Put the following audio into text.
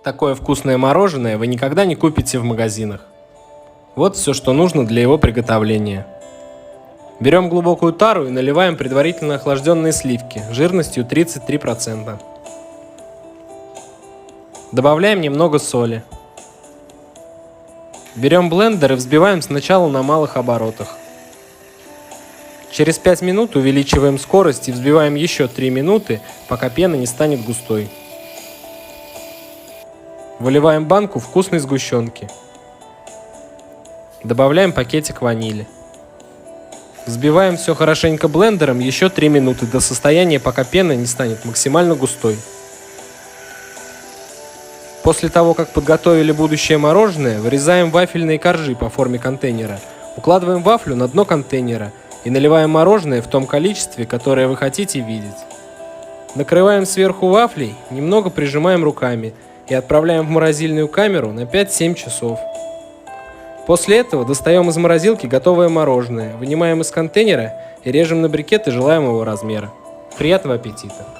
Такое вкусное мороженое вы никогда не купите в магазинах. Вот все, что нужно для его приготовления. Берем глубокую тару и наливаем предварительно охлажденные сливки жирностью 33%. Добавляем немного соли. Берем блендер и взбиваем сначала на малых оборотах. Через 5 минут увеличиваем скорость и взбиваем еще 3 минуты, пока пена не станет густой. Выливаем банку вкусной сгущенки. Добавляем пакетик ванили. Взбиваем все хорошенько блендером еще 3 минуты до состояния, пока пена не станет максимально густой. После того, как подготовили будущее мороженое, вырезаем вафельные коржи по форме контейнера, укладываем вафлю на дно контейнера и наливаем мороженое в том количестве, которое вы хотите видеть. Накрываем сверху вафлей, немного прижимаем руками и отправляем в морозильную камеру на 5-7 часов. После этого достаем из морозилки готовое мороженое, вынимаем из контейнера и режем на брикеты желаемого размера. Приятного аппетита!